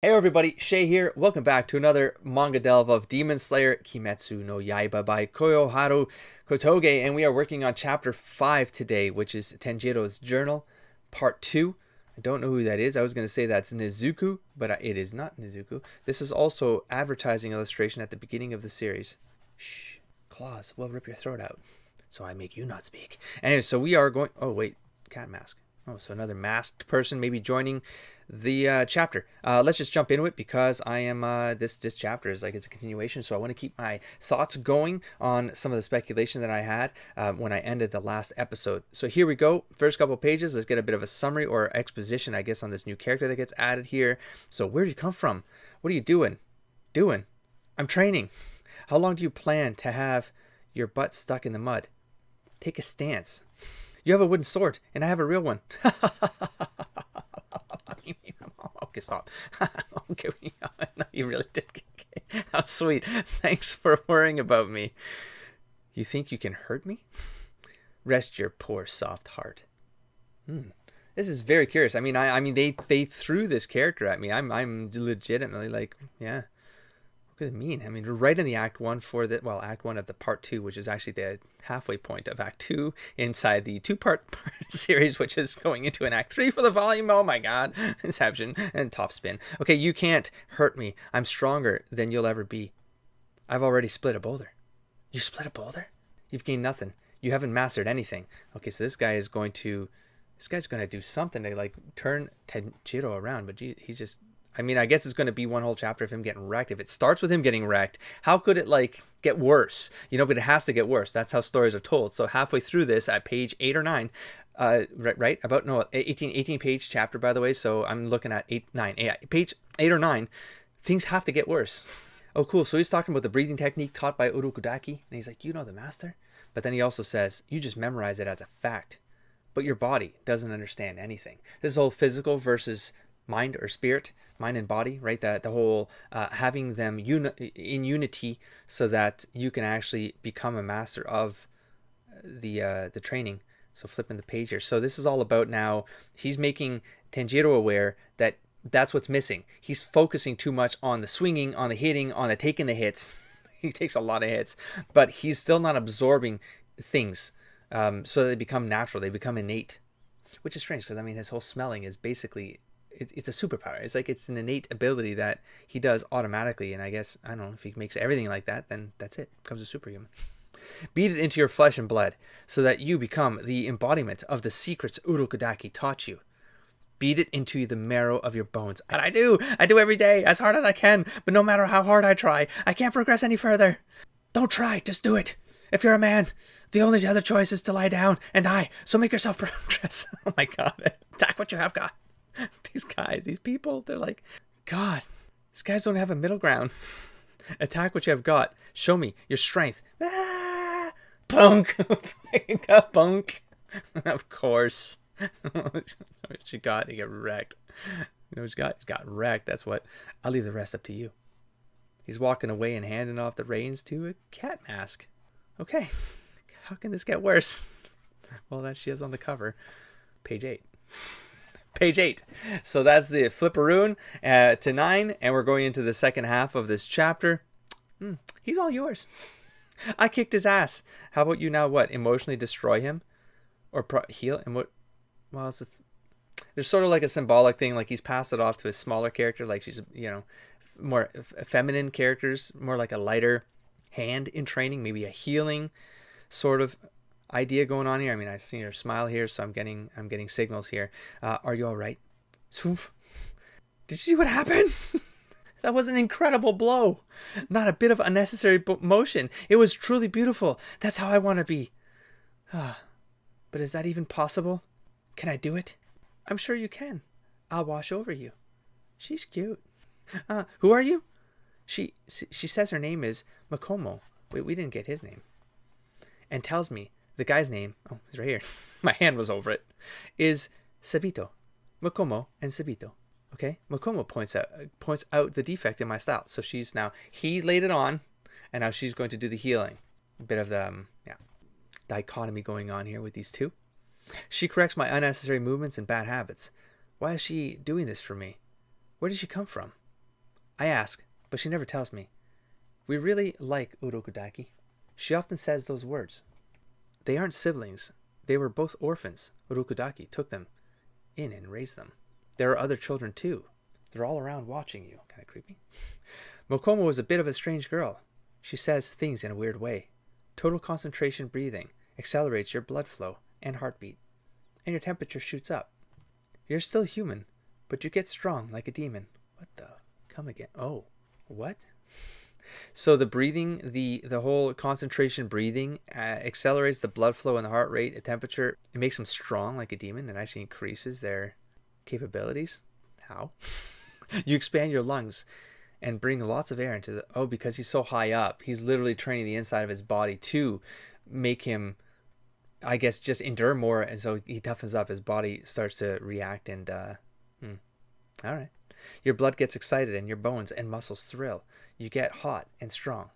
Hey everybody, Shay here. Welcome back to another manga delve of Demon Slayer Kimetsu no Yaiba by Koyoharu Kotoge, and we are working on chapter 5 today, which is Tanjiro's Journal, part 2. I don't know who that is. I was going to say that's Nizuku, but it is not Nizuku. This is also advertising illustration at the beginning of the series. Shh, claws will rip your throat out, so I make you not speak. Anyway, so we are going... Oh, wait, cat mask. Oh, so another masked person maybe joining the chapter. Let's just jump into it because I am this chapter is like it's a continuation, so I want to keep my thoughts going on some of the speculation that I had when I ended the last episode. So here we go. First couple pages. Let's get a bit of a summary or exposition, I guess, on this new character that gets added here. So where did you come from? What are you doing? I'm training. How long do you plan to have your butt stuck in the mud? Take a stance. You have a wooden sword, and I have a real one. Okay, stop. Okay, no, you really did. Okay. How sweet. Thanks for worrying about me. You think you can hurt me? Rest your poor soft heart. This is very curious. I mean, they threw this character at me. I'm legitimately like, yeah. What does it mean? I mean, we're right in the Act 1 for the, well, Act 1 of the Part 2, which is actually the halfway point of Act 2 inside the two-part series, which is going into an Act 3 for the volume. Oh my god. Inception and top spin. Okay, you can't hurt me. I'm stronger than you'll ever be. I've already split a boulder. You split a boulder? You've gained nothing. You haven't mastered anything. Okay, so this guy's going to do something to, like, turn Tanjiro around, but he's just... I mean, I guess it's going to be one whole chapter of him getting wrecked. If it starts with him getting wrecked, how could it, like, get worse? You know, but it has to get worse. That's how stories are told. So halfway through this, at page 8 or 9, right? About, no, 18 page chapter, by the way. So I'm looking at page 8 or 9. Things have to get worse. Oh, cool. So he's talking about the breathing technique taught by Urokudaki. And he's like, you know the master? But then he also says, you just memorize it as a fact. But your body doesn't understand anything. This whole physical versus mind or spirit, mind and body, right? That the whole having them in unity so that you can actually become a master of the training. So flipping the page here. So this is all about now he's making Tanjiro aware that that's what's missing. He's focusing too much on the swinging, on the hitting, on the taking the hits. He takes a lot of hits, but he's still not absorbing things so they become natural. They become innate, which is strange because, I mean, his whole smelling is basically... It's a superpower. It's like it's an innate ability that he does automatically. And I guess, I don't know, if he makes everything like that, then that's it. Becomes a superhuman. Beat it into your flesh and blood so that you become the embodiment of the secrets Urokudaki taught you. Beat it into the marrow of your bones. And I do every day as hard as I can. But no matter how hard I try, I can't progress any further. Don't try, just do it. If you're a man, the only other choice is to lie down and die. So make yourself progress. Oh my god. Attack what you have got. These guys, these people, they're like, God, these guys don't have a middle ground. Attack what you have got. Show me your strength. Ah, punk. Punk. Of course. What you got? You get wrecked. You know what you got? You got wrecked. That's what. I'll leave the rest up to you. He's walking away and handing off the reins to a cat mask. Okay. How can this get worse? Well, that she has on the cover. Page 8. Page 8. So that's the flipperoon to 9, and we're going into the second half of this chapter. He's all yours. I kicked his ass. How about you now? What? Emotionally destroy him, or heal? And what? Well, there's sort of like a symbolic thing. Like he's passed it off to a smaller character. Like she's, you know, more feminine characters, more like a lighter hand in training, maybe a healing sort of idea going on here. I mean, I see your smile here, so I'm getting signals here. Are you all right? Swoof. Did you see what happened? That was an incredible blow. Not a bit of unnecessary motion. It was truly beautiful. That's how I want to be. But is that even possible? Can I do it? I'm sure you can. I'll wash over you. She's cute. Who are you? She says her name is Makomo. Wait, we didn't get his name. And tells me the guy's name, oh, it's right here. My hand was over it, is Sabito. Makomo and Sabito. Okay? Makomo points out the defect in my style. So he laid it on, and now she's going to do the healing. A bit of the, dichotomy going on here with these two. She corrects my unnecessary movements and bad habits. Why is she doing this for me? Where did she come from? I ask, but she never tells me. We really like Urokudaki. She often says those words. They aren't siblings. They were both orphans. Urokudaki took them in and raised them. There are other children too. They're all around watching you. Kind of creepy. Mokomo is a bit of a strange girl. She says things in a weird way. Total concentration breathing accelerates your blood flow and heartbeat, and your temperature shoots up. You're still human, but you get strong like a demon. What the? Come again. Oh, what? So the breathing, the whole concentration breathing accelerates the blood flow and the heart rate, the temperature. It makes them strong like a demon and actually increases their capabilities. How? You expand your lungs and bring lots of air into the... Oh, because he's so high up. He's literally training the inside of his body to make him, I guess, just endure more. And so he toughens up. His body starts to react and... All right. Your blood gets excited and your bones and muscles thrill. You get hot and strong.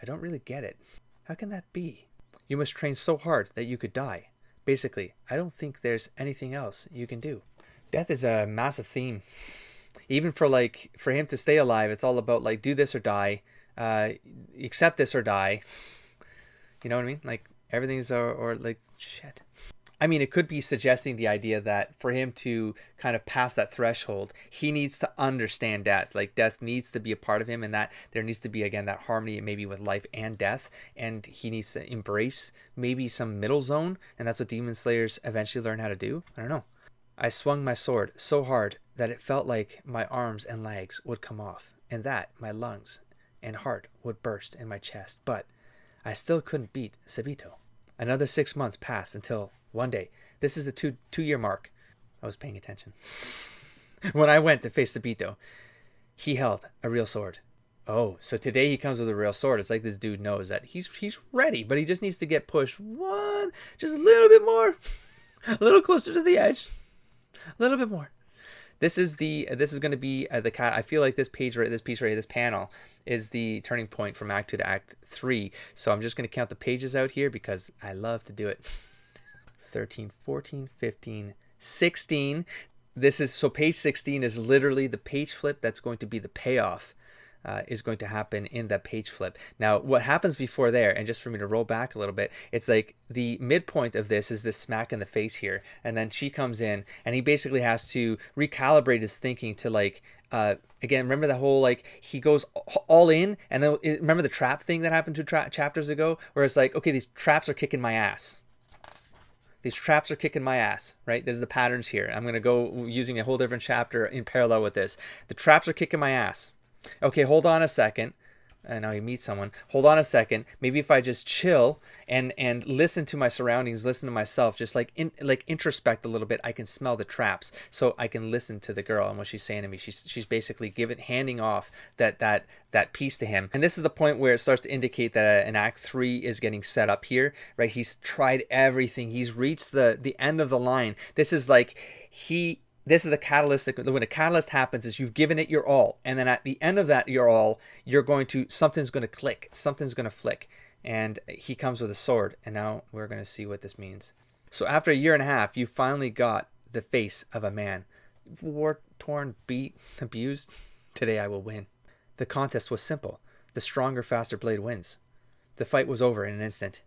I don't really get it. How can that be? You must train so hard that you could die. Basically, I don't think there's anything else you can do. Death is a massive theme. Even for him to stay alive, it's all about like, do this or die, accept this or die. You know what I mean? Like everything's or like shit. I mean, it could be suggesting the idea that for him to kind of pass that threshold, he needs to understand death. Like death needs to be a part of him, and that there needs to be, again, that harmony maybe with life and death. And he needs to embrace maybe some middle zone. And that's what demon slayers eventually learn how to do. I don't know. I swung my sword so hard that it felt like my arms and legs would come off, and that my lungs and heart would burst in my chest. But I still couldn't beat Sabito. Another 6 months passed until one day, this is the two-year mark. I was paying attention. When I went to face Sabito, he held a real sword. Oh, so today he comes with a real sword. It's like this dude knows that he's ready, but he just needs to get pushed just a little bit more, a little closer to the edge, a little bit more. This is going to be the cat. I feel like this piece right here, this panel is the turning point from Act 2 to Act 3. So I'm just going to count the pages out here because I love to do it. 13, 14, 15, 16. So page 16 is literally the page flip that's going to be the payoff. Is going to happen in that page flip. Now, what happens before there, and just for me to roll back a little bit, it's like the midpoint of this is this smack in the face here, and then she comes in, and he basically has to recalibrate his thinking to like, again, remember the whole like he goes all in, and then remember the trap thing that happened 2 chapters ago, where it's like, okay, these traps are kicking my ass. These traps are kicking my ass, right? There's the patterns here. I'm going to go using a whole different chapter in parallel with this. The traps are kicking my ass. Okay, hold on a second. And now you meet someone. Hold on a second. Maybe if I just chill and listen to my surroundings, listen to myself, just like introspect a little bit, I can smell the traps. So I can listen to the girl and what she's saying to me. She's basically handing off that piece to him. And this is the point where it starts to indicate that an Act 3 is getting set up here, right? He's tried everything. He's reached the end of the line. This is the catalyst. When a catalyst happens is you've given it your all. And then at the end of that your all, something's going to click. Something's going to flick. And he comes with a sword. And now we're going to see what this means. So after a year and a half, you finally got the face of a man. War-torn, beat, abused. Today I will win. The contest was simple. The stronger, faster blade wins. The fight was over in an instant.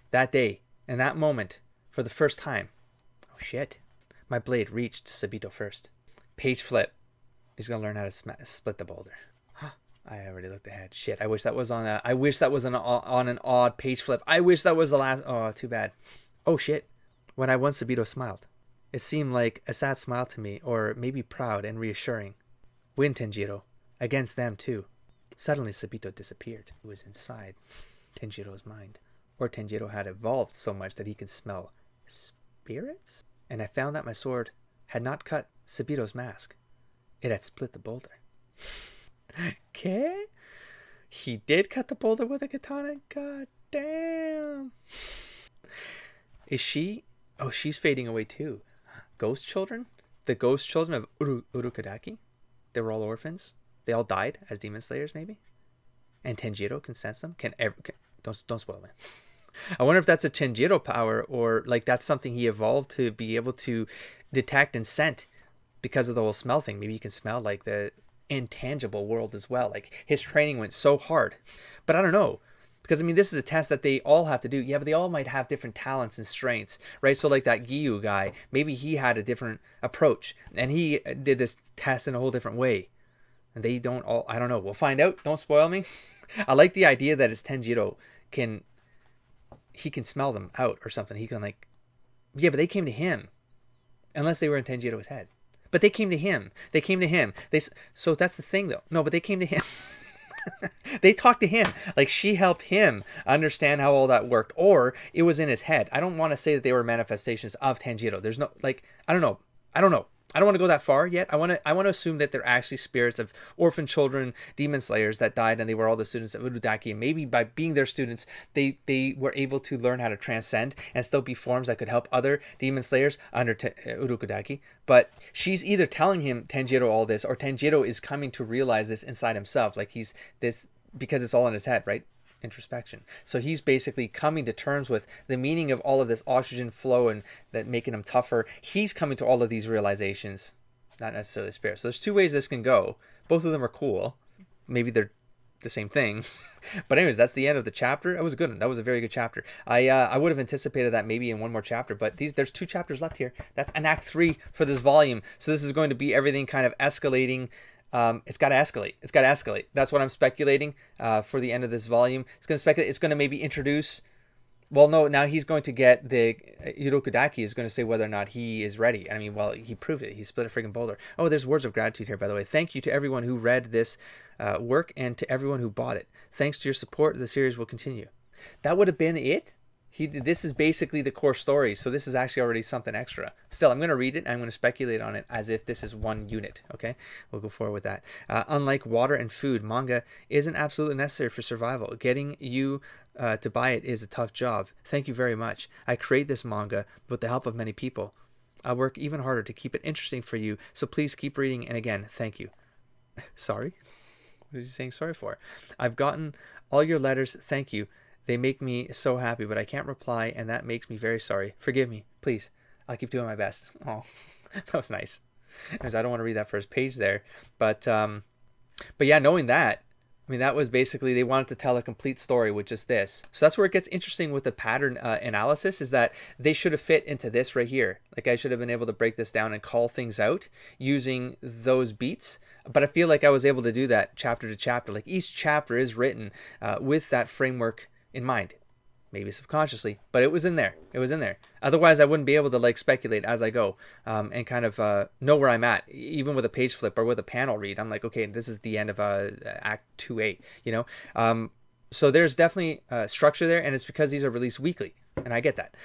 That day, in that moment, for the first time. Oh shit. My blade reached Sabito first. Page flip. He's gonna learn how to split the boulder. I already looked ahead. Shit. I wish that was on an odd page flip. I wish that was the last. Oh, too bad. Oh shit. When I won, Sabito smiled. It seemed like a sad smile to me, or maybe proud and reassuring. Win, Tanjiro. Against them too. Suddenly, Sabito disappeared. He was inside Tanjiro's mind, or Tanjiro had evolved so much that he could smell spirits. And I found that my sword had not cut Sabito's mask. It had split the boulder. Okay? He did cut the boulder with a katana? God damn. Is she? Oh, she's fading away too. Ghost children? The ghost children of Urukadaki? They were all orphans? They all died as demon slayers, maybe? And Tanjiro can sense them? Don't spoil me. I wonder if that's a Tanjiro power, or like that's something he evolved to be able to detect and scent because of the whole smell thing. Maybe you can smell like the intangible world as well. Like his training went so hard. But I don't know. Because I mean, this is a test that they all have to do. Yeah, but they all might have different talents and strengths, right? So like that Gyu guy, maybe he had a different approach and he did this test in a whole different way. And they don't all, I don't know. We'll find out. Don't spoil me. I like the idea that it's Tanjiro he can smell them out or something. He can like, yeah, but they came to him. Unless they were in Tanjiro's head. But they came to him. They came to him. So that's the thing though. No, but they came to him. They talked to him. Like she helped him understand how all that worked. Or it was in his head. I don't want to say that they were manifestations of Tanjiro. There's no, like, I don't know. I don't want to go that far yet. I want to assume that they're actually spirits of orphan children, demon slayers that died, and they were all the students of Urudaki. And maybe by being their students, they were able to learn how to transcend and still be forms that could help other demon slayers under Urudaki. But she's either telling him Tanjiro all this, or Tanjiro is coming to realize this inside himself. Like he's this because it's all in his head, right? Introspection. So he's basically coming to terms with the meaning of all of this oxygen flow and that making him tougher. He's coming to all of these realizations, not necessarily spirit. So there's two ways this can go. Both of them are cool. Maybe they're the same thing. But anyways, that's the end of the chapter. That was a good one. That was a very good chapter. I would have anticipated that maybe in one more chapter, but there's 2 chapters left here. That's an act 3 for this volume. So this is going to be everything kind of escalating. It's got to escalate. It's got to escalate. That's what I'm speculating for the end of this volume. It's going to speculate. It's going to maybe introduce. Well, no. Now he's going to get the Hirokudaki is going to say whether or not he is ready. I mean, well, he proved it. He split a friggin' boulder. Oh, there's words of gratitude here, by the way. Thank you to everyone who read this work and to everyone who bought it. Thanks to your support, the series will continue. That would have been it. This is basically the core story, so this is actually already something extra. Still, I'm going to read it, and I'm going to speculate on it as if this is one unit, okay? We'll go forward with that. Unlike water and food, manga isn't absolutely necessary for survival. Getting you to buy it is a tough job. Thank you very much. I create this manga with the help of many people. I'll work even harder to keep it interesting for you, so please keep reading, and again, thank you. Sorry? What is he saying sorry for? I've gotten all your letters, thank you. They make me so happy, but I can't reply, and that makes me very sorry. Forgive me, please. I'll keep doing my best. Oh, that was nice. Because I don't want to read that first page there, but yeah, knowing that, I mean, that was basically they wanted to tell a complete story with just this. So that's where it gets interesting with the pattern analysis. Is that they should have fit into this right here. Like I should have been able to break this down and call things out using those beats. But I feel like I was able to do that chapter to chapter. Like each chapter is written with that framework in mind, maybe subconsciously, but it was in there. It was in there. Otherwise, I wouldn't be able to like speculate as I go and kind of know where I'm at, even with a page flip or with a panel read. I'm like, okay, this is the end of Act 2A, you know? So there's definitely structure there, and it's because these are released weekly, and I get that.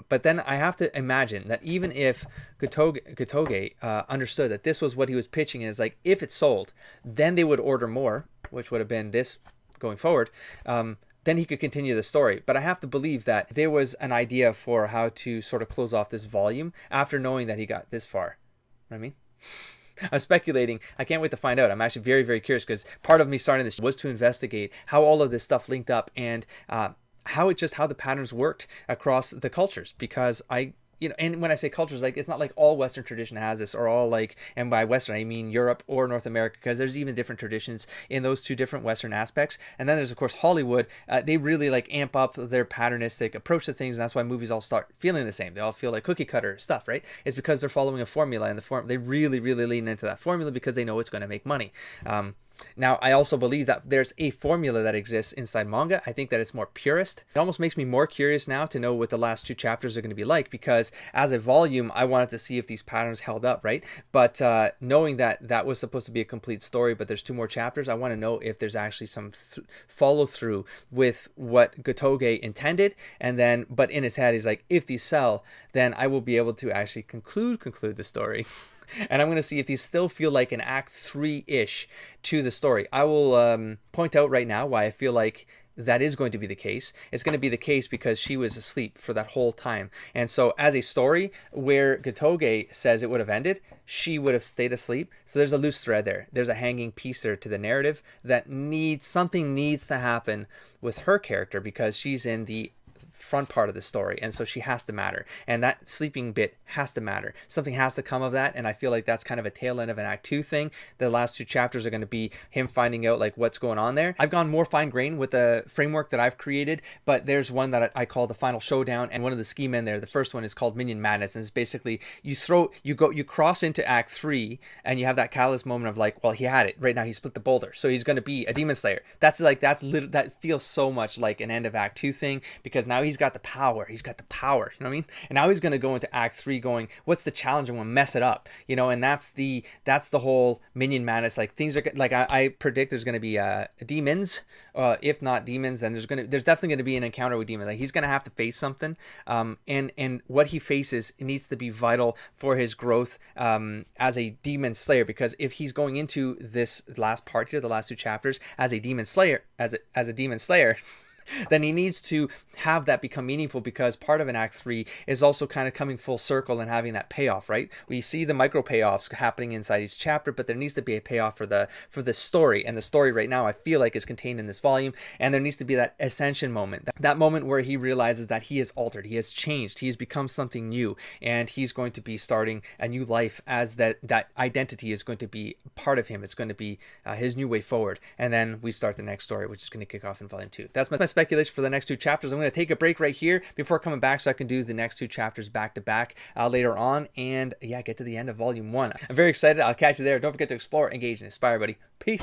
But then I have to imagine that even if Gotoge understood that this was what he was pitching, and it's like, if it sold, then they would order more, which would have been this going forward. Then he could continue the story. But I have to believe that there was an idea for how to sort of close off this volume after knowing that he got this far. You know what I mean? I'm speculating. I can't wait to find out. I'm actually very, very curious because part of me starting this was to investigate how all of this stuff linked up and how the patterns worked across the cultures, because you know, and when I say cultures, like it's not like all Western tradition has this, or all like, and by Western I mean Europe or North America, because there's even different traditions in those two different Western aspects. And then there's of course Hollywood. They really like amp up their patternistic approach to things, and that's why movies all start feeling the same. They all feel like cookie cutter stuff, right? It's because they're following a formula, and they really, really lean into that formula because they know it's going to make money. Now, I also believe that there's a formula that exists inside manga. I think that it's more purist. It almost makes me more curious now to know what the last 2 chapters are going to be like, because as a volume, I wanted to see if these patterns held up, right? But knowing that that was supposed to be a complete story, but there's 2 more chapters, I want to know if there's actually some follow through with what Gotoge intended. And then, but in his head, he's like, if these sell, then I will be able to actually conclude the story. And I'm going to see if these still feel like an Act 3-ish to the story. I will point out right now why I feel like that is going to be the case. It's going to be the case because she was asleep for that whole time. And so as a story where Gotoge says it would have ended, she would have stayed asleep. So there's a loose thread there. There's a hanging piece there to the narrative that something needs to happen with her character, because she's in the front part of the story, and so she has to matter, and that sleeping bit has to matter. Something has to come of that, and I feel like that's kind of a tail end of an Act 2 thing. The last 2 chapters are going to be him finding out like what's going on there. I've gone more fine grained with the framework that I've created, but there's one that I call the Final Showdown, and one of the ski men there, the first one is called Minion Madness, and it's basically you cross into Act 3, and you have that catalyst moment of like, well, he had it right now, he split the boulder, so he's going to be a demon slayer. That feels so much like an end of Act 2 thing, because now he's got the power, you know what I mean? And now he's going to go into Act 3 going, what's the challenge? I'm going to mess it up, you know. And that's the whole Minion Madness. Like, things are like, I predict there's going to be demons, if not demons, then there's definitely going to be an encounter with demons. Like, he's going to have to face something, and what he faces, it needs to be vital for his growth as a demon slayer, because if he's going into this last part here, the last 2 chapters, as a demon slayer, then he needs to have that become meaningful, because part of an Act 3 is also kind of coming full circle and having that payoff, right? We see the micro payoffs happening inside each chapter, but there needs to be a payoff for the story, and the story right now I feel like is contained in this volume, and there needs to be that ascension moment, that moment where he realizes that he has altered, he has changed, he has become something new, and he's going to be starting a new life, as that identity is going to be part of him. It's going to be his new way forward, and then we start the next story, which is going to kick off in volume 2. That's my speculation for the next 2 chapters. I'm going to take a break right here before coming back so I can do the next 2 chapters back to back later on, and yeah, get to the end of volume 1. I'm very excited. I'll catch you there. Don't forget to explore, engage, and inspire, buddy. Peace.